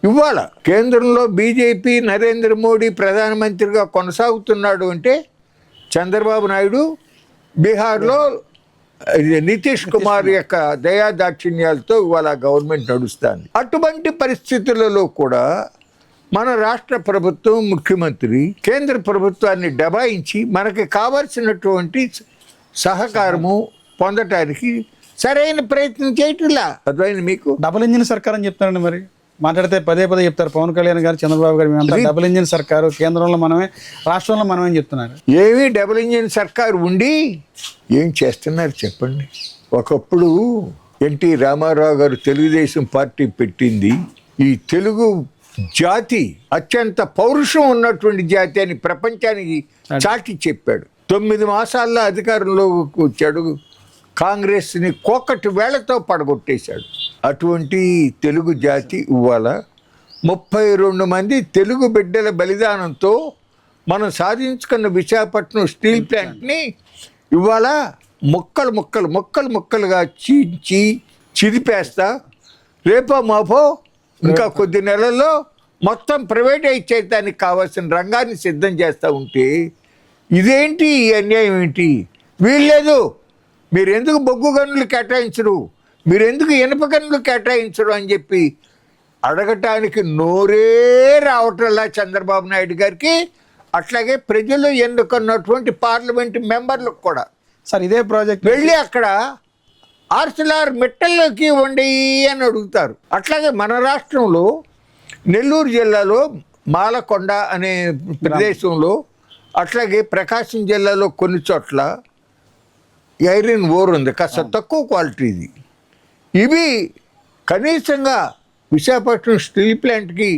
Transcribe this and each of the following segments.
ఇవాళ కేంద్రంలో బీజేపీ నరేంద్ర మోడీ ప్రధానమంత్రిగా కొనసాగుతున్నాడు అంటే చంద్రబాబు నాయుడు, బీహార్లో నితీష్ కుమార్ యొక్క దయాదాక్షిణ్యాలతో ఇవాళ గవర్నమెంట్ నడుస్తుంది. అటువంటి పరిస్థితులలో కూడా మన రాష్ట్ర ప్రభుత్వం, ముఖ్యమంత్రి కేంద్ర ప్రభుత్వాన్ని దబాయించి మనకి కావలసినటువంటి సహకారము పొందటానికి సరైన ప్రయత్నం చేయట్లా. అర్థమైంది మీకు? డబుల్ ఇంజిన్ సర్కార్ అని చెప్తారండి. మరి మాట్లాడితే పదే చెప్తారు పవన్ కళ్యాణ్ గారు, చంద్రబాబు గారు, మేమంతా డబుల్ ఇంజిన్ సర్కారు, కేంద్రంలో మనమే, రాష్ట్రంలో మనమే చెప్తున్నారు. ఏమీ డబుల్ ఇంజిన్ సర్కారు ఉండి ఏం చేస్తున్నారు చెప్పండి. ఒకప్పుడు ఎన్టీ రామారావు గారు తెలుగుదేశం పార్టీ పెట్టింది ఈ తెలుగు జాతి అత్యంత పౌరుషం ఉన్నటువంటి జాతి అని ప్రపంచానికి చాటి చెప్పాడు. 9 మాసాల్లో అధికారంలోకి వచ్చాడు, కాంగ్రెస్ని కోకటి వేళ్లతో పడగొట్టేశాడు. అటువంటి తెలుగు జాతి ఇవాళ 32 మంది తెలుగు బిడ్డల బలిదానంతో మనం సాధించుకున్న విశాఖపట్నం స్టీల్ ప్లాంట్ని ఇవాళ ముక్కలుగా చీల్చి చిదిపేస్తా, రేపో మాపో ఇంకా కొద్ది నెలల్లో మొత్తం ప్రైవేటైజ్ చేయడానికి కావాల్సిన రంగాన్ని సిద్ధం చేస్తూ ఉంటే ఇదేంటి, ఈ అన్యాయం ఏంటి? వీల్లేదు, మీరు ఎందుకు బొగ్గు గనులు కేటాయించరు, మీరు ఎందుకు ఇనుప గనులు కేటాయించరు అని చెప్పి అడగటానికి నోరే రావట్లా చంద్రబాబు నాయుడు గారికి. అట్లాగే ప్రజలు ఎన్నుకున్నటువంటి పార్లమెంటు మెంబర్లకు కూడా సార్ ఇదే ప్రాజెక్ట్ వెళ్ళి అక్కడ ఆర్సిలార్ మెట్టల్లోకి వండి అని అడుగుతారు. అట్లాగే మన రాష్ట్రంలో నెల్లూరు జిల్లాలో మాలకొండ అనే ప్రదేశంలో, అట్లాగే ప్రకాశం జిల్లాలో కొన్ని చోట్ల ఐరన్ ఓర్ ఉంది, కాస్త తక్కువ క్వాలిటీది. ఇవి కనీసంగా విశాఖపట్నం స్టీల్ ప్లాంట్కి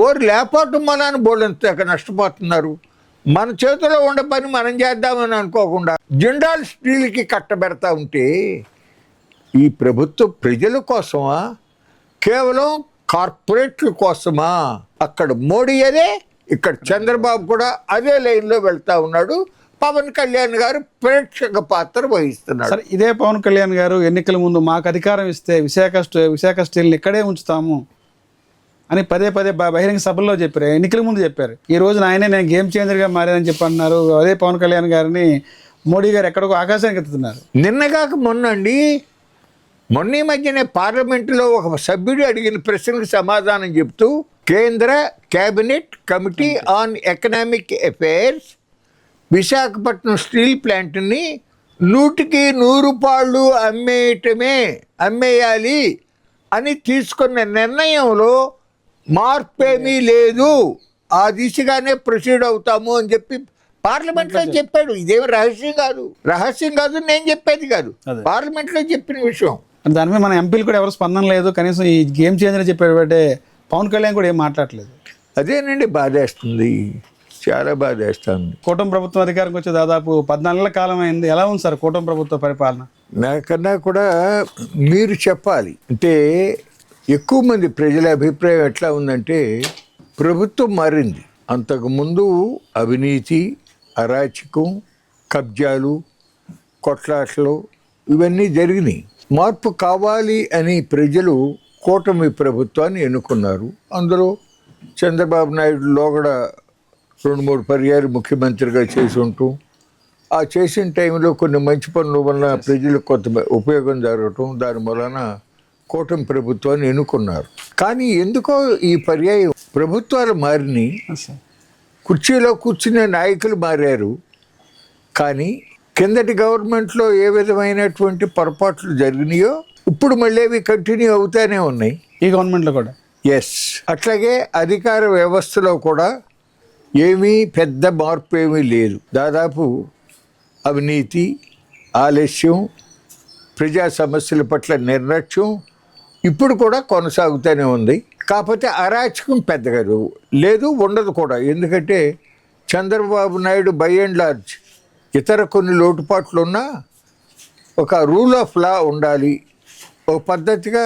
ఓర్ లేకపోవటం వలన బోర్డంత నష్టపోతున్నారు. మన చేతిలో ఉండే పని మనం చేద్దామని అనుకోకుండా జిండాల్ స్టీల్కి కట్టబెడతా ఉంటే ఈ ప్రభుత్వం ప్రజల కోసమా, కేవలం కార్పొరేట్ల కోసమా? అక్కడ మోడీ అదే, ఇక్కడ చంద్రబాబు కూడా అదే లైన్లో వెళ్తా ఉన్నాడు. పవన్ కళ్యాణ్ గారు ప్రేక్షక పాత్ర వహిస్తున్నారు. సార్ ఇదే పవన్ కళ్యాణ్ గారు ఎన్నికల ముందు మాకు అధికారం ఇస్తే విశాఖ స్టీల్ని ఇక్కడే ఉంచుతాము అని పదే బహిరంగ సభల్లో చెప్పారు, ఎన్నికల ముందు చెప్పారు. ఈ రోజున ఆయనే నేను గేమ్ చేంజర్గా మారానని చెప్పి అన్నారు. అదే పవన్ కళ్యాణ్ గారిని మోడీ గారు ఎక్కడికో ఆకాశానికి ఎత్తుతున్నారు. నిన్నగాక మొన్న ఈ మధ్యనే పార్లమెంటులో ఒక సభ్యుడు అడిగిన ప్రశ్నకు సమాధానం చెప్తూ కేంద్ర cabinet committee on economic affairs Visakhapatnam steel ప్లాంట్ని 100కి 100 పాళ్ళు అమ్మేయాలి అని తీసుకున్న నిర్ణయంలో మార్పేమీ లేదు, ఆ దిశగానే ప్రొసీడ్ అవుతాము అని చెప్పి పార్లమెంట్లో చెప్పాడు. ఇదేమి రహస్యం కాదు, నేను చెప్పేది కాదు, పార్లమెంట్లో చెప్పిన విషయం. దాని మీద మన ఎంపీలు కూడా ఎవరు స్పందన లేదు. కనీసం ఈ గేమ్ చేంజర్ చెప్పేటంటే పవన్ కళ్యాణ్ కూడా ఏం మాట్లాడలేదు. అదేనండి బాధేస్తుంది, చాలా బాధేస్తుంది. కూటమి ప్రభుత్వం అధికారంకి వచ్చే దాదాపు 14 నెలల కాలం అయింది. ఎలా ఉంది సార్ కూటమి ప్రభుత్వ పరిపాలన? నాకన్నా కూడా మీరు చెప్పాలి. అంటే ఎక్కువ మంది ప్రజల అభిప్రాయం ఎట్లా ఉందంటే ప్రభుత్వం మారింది. అంతకుముందు అవినీతి, అరాచకం, కబ్జాలు, కొట్లాట్లు ఇవన్నీ జరిగినాయి. మార్పు కావాలి అని ప్రజలు కూటమి ప్రభుత్వాన్ని ఎన్నుకున్నారు. అందులో చంద్రబాబు నాయుడు లోగడ 2-3 పర్యాలు ముఖ్యమంత్రిగా చేసి ఉంటూ, ఆ చేసిన టైంలో కొన్ని మంచి పనుల వలన ప్రజలకు కొంత ఉపయోగం జరగటం, దాని వలన కూటమి ప్రభుత్వాన్ని ఎన్నుకున్నారు. కానీ ఎందుకో ఈ పర్యాయం ప్రభుత్వాలు మారినాయి, కుర్చీలో కూర్చునే నాయకులు మారారు. కానీ కిందటి గవర్నమెంట్లో ఏ విధమైనటువంటి పొరపాట్లు జరిగినాయో ఇప్పుడు మళ్ళీ అవి కంటిన్యూ అవుతూనే ఉన్నాయి ఈ గవర్నమెంట్లో కూడా. ఎస్, అట్లాగే అధికార వ్యవస్థలో కూడా ఏమీ పెద్ద మార్పు ఏమీ లేదు. దాదాపు అవినీతి, ఆలస్యం, ప్రజా సమస్యల పట్ల నిర్లక్ష్యం ఇప్పుడు కూడా కొనసాగుతూనే ఉంది. కాకపోతే అరాచకం పెద్దగా లేదు, ఉండదు కూడా. ఎందుకంటే Chandrababu Naidu by and large ఇతర కొన్ని లోటుపాట్లు ఉన్నా ఒక రూల్ ఆఫ్ లా ఉండాలి, ఒక పద్ధతిగా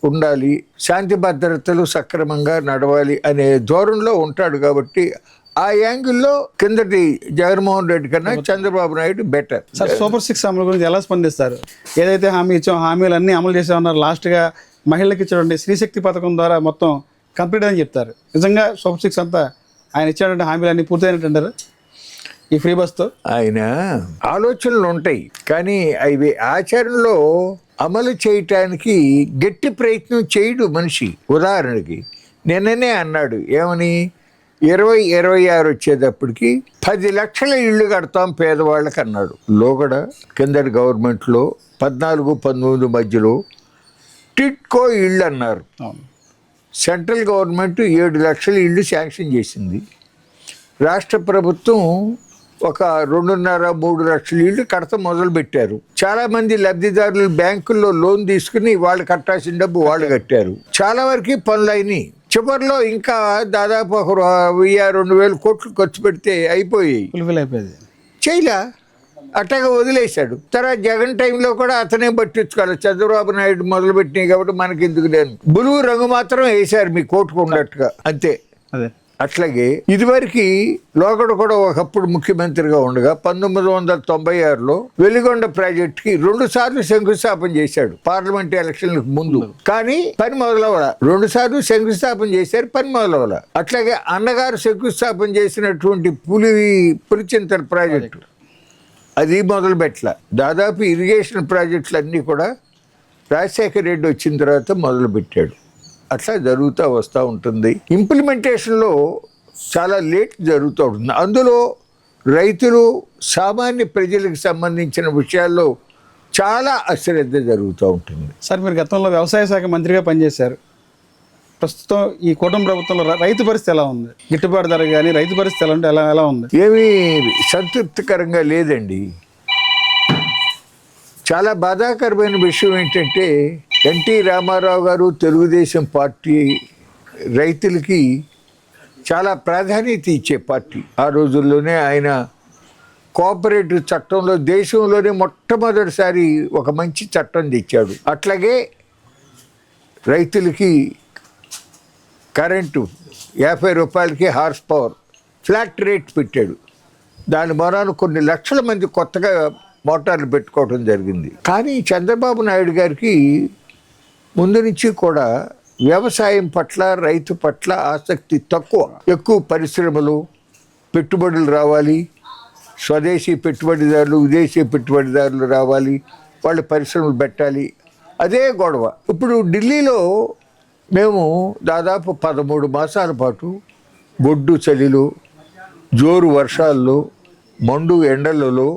ఉండాలి, శాంతి భద్రతలు సక్రమంగా నడవాలి అనే ధోరణిలో ఉంటాడు. కాబట్టి ఆ యాంగిల్లో కిందటి జగన్మోహన్ రెడ్డి కన్నా Chandrababu Naidu better. Sir super 6 అమలు గురించి ఎలా స్పందిస్తారు? ఏదైతే హామీ ఇచ్చామో హామీలు అన్నీ అమలు చేసామన్నారు. లాస్ట్గా మహిళలకి చూడండి శ్రీశక్తి పథకం ద్వారా మొత్తం కంప్లీట్ అని చెప్తారు. నిజంగా సూపర్ 6 అంతా ఆయన ఇచ్చాడంటే హామీలు అన్ని పూర్తయినట్టు ఈ ఫ్రీ బస్తో. ఆయన ఆలోచనలు ఉంటాయి కానీ అవి ఆచరణలో అమలు చేయటానికి గట్టి ప్రయత్నం చేయడు మనిషి. ఉదాహరణకి నిన్ననే అన్నాడు ఏమని, 2026 వచ్చేటప్పటికి 10 లక్షల ఇళ్ళు కడతాం పేదవాళ్ళకి అన్నాడు. లోగడ కిందటి గవర్నమెంట్లో 14-19 మధ్యలో టిట్కో ఇళ్ళు అన్నారు. సెంట్రల్ గవర్నమెంట్ 7 లక్షల ఇళ్ళు శాంక్షన్ చేసింది. రాష్ట్ర ప్రభుత్వం ఒక 2.5-3 లక్షల ఇళ్ళు కడత మొదలుపెట్టారు. చాలామంది లబ్ధిదారులు బ్యాంకుల్లో లోన్ తీసుకుని వాళ్ళు కట్టాల్సిన డబ్బు వాళ్ళు కట్టారు. చాలా వరకు పనులు అయినాయి. చివరిలో ఇంకా దాదాపు ఒక 1000-2000 కోట్లు ఖర్చు పెడితే అయిపోయాయి. ఫుల్ఫిల్ అయిపోయింది. చేయలా, అట్టగా వదిలేశాడు. తర్వాత జగన్ టైంలో కూడా అతనే పట్టించుకోవాలి. చంద్రబాబు నాయుడు మొదలుపెట్టినాయి కాబట్టి మనకి ఎందుకు లేను, బులుగు రంగు మాత్రం వేశారు మీ కోర్టుకు ఉన్నట్టుగా అంతే. అదే అట్లాగే ఇదివరకు లోగడ కూడా ఒకప్పుడు ముఖ్యమంత్రిగా ఉండగా 1996లో వెలిగొండ ప్రాజెక్టుకి 2 సార్లు శంకుస్థాపన చేశాడు పార్లమెంట్ ఎలక్షన్లకు ముందు. కానీ పని మొదలవల. 2 సార్లు శంకుస్థాపన చేశారు, పని మొదలవల. అట్లాగే అన్నగారు శంకుస్థాపన చేసినటువంటి పులిచింతల ప్రాజెక్టు అది మొదలు పెట్టల. దాదాపు ఇరిగేషన్ ప్రాజెక్టులు అన్నీ కూడా రాజశేఖర రెడ్డి వచ్చిన తర్వాత మొదలుపెట్టాడు. అట్లా జరుగుతూ వస్తూ ఉంటుంది. ఇంప్లిమెంటేషన్లో చాలా లేట్ జరుగుతూ ఉంటుంది. అందులో రైతులు సామాన్య ప్రజలకు సంబంధించిన విషయాల్లో చాలా అశ్రద్ధ జరుగుతూ ఉంటుంది. సార్, మీరు గతంలో వ్యవసాయ శాఖ మంత్రిగా పనిచేశారు. ప్రస్తుతం ఈ కూటమి ప్రభుత్వంలో రైతు పరిస్థితి ఎలా ఉంది? గిట్టుబాటు ధర కానీ రైతు పరిస్థితి ఎలా ఉంటే ఎలా ఉంది? ఏమీ సంతృప్తికరంగా లేదండి. చాలా బాధాకరమైన విషయం ఏంటంటే ఎన్టీ రామారావు గారు తెలుగుదేశం పార్టీ రైతులకి చాలా ప్రాధాన్యత ఇచ్చే పార్టీ. ఆ రోజుల్లోనే ఆయన కోఆపరేటివ్ చట్టంలో దేశంలోనే మొట్టమొదటిసారి ఒక మంచి చట్టం తెచ్చాడు. అట్లాగే రైతులకి కరెంటు 50 రూపాయలకి హార్స్ పవర్ ఫ్లాట్ రేట్ పెట్టాడు. దాని మూలాన కొన్ని లక్షల మంది కొత్తగా మోటార్లు పెట్టుకోవడం జరిగింది. కానీ చంద్రబాబు నాయుడు గారికి ముందు నుంచి కూడా వ్యవసాయం పట్ల రైతు పట్ల ఆసక్తి తక్కువ. ఎక్కువ పరిశ్రమలు పెట్టుబడులు రావాలి, స్వదేశీ పెట్టుబడిదారులు విదేశీ పెట్టుబడిదారులు రావాలి, వాళ్ళు పరిశ్రమలు పెట్టాలి, అదే గొడవ. ఇప్పుడు ఢిల్లీలో మేము దాదాపు 13 మాసాల పాటు బొడ్డు చలిలో, జోరు వర్షాల్లో, మండు ఎండలలో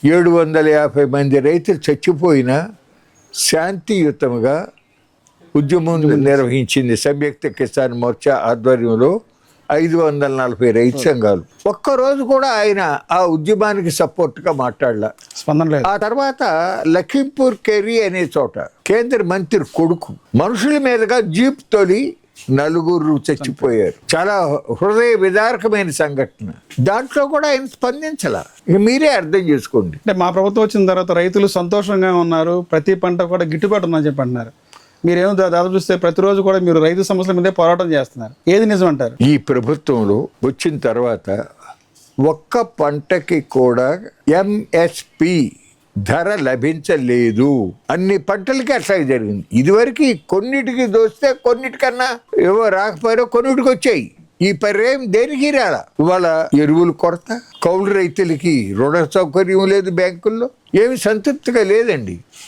750 మంది రైతులు చచ్చిపోయినా శాంతియుతంగా ఉద్యమం నిర్వహించింది సంయుక్త కిసాన్ మోర్చా ఆధ్వర్యంలో 540 రైతు సంఘాలు. ఒక్కరోజు కూడా ఆయన ఆ ఉద్యమానికి సపోర్ట్గా మాట్లాడలా, స్పందన లేదు. ఆ తర్వాత లఖింపూర్ కేరి అనే చోట కేంద్ర మంత్రి కొడుకు మనుషుల మీదుగా జీప్ తోలి 4 చచ్చిపోయారు. చాలా హృదయ విదారకమైన సంఘటన. దాంట్లో కూడా ఆయన స్పందించాల. ఇక మీరే అర్థం చేసుకోండి. అంటే మా ప్రభుత్వం వచ్చిన తర్వాత రైతులు సంతోషంగా ఉన్నారు, ప్రతి పంట కూడా గిట్టుబాటు ఉందని చెప్పి అంటున్నారు. మీరేమో దాదాపు చూస్తే ప్రతిరోజు కూడా మీరు రైతు సమస్యల మీదే పోరాటం చేస్తున్నారు. ఏది నిజం అంటారు? ఈ ప్రభుత్వంలో వచ్చిన తర్వాత ఒక్క పంటకి కూడా ఎంఎస్పి ధర లభించలేదు. అన్ని పంటలకి అట్లాగే జరిగింది. ఇదివరకు కొన్నిటికి దోస్తే కొన్నిటికన్నా ఏవో రాకపోయారో కొన్నిటికి వచ్చాయి. ఈ పర్యాయం దేనికి రాలా. ఇవాళ ఎరువులు కొరత, కౌలు రైతులకి రుణ సౌకర్యం లేదు, బ్యాంకుల్లో ఏమి సంతృప్తిగా లేదండి.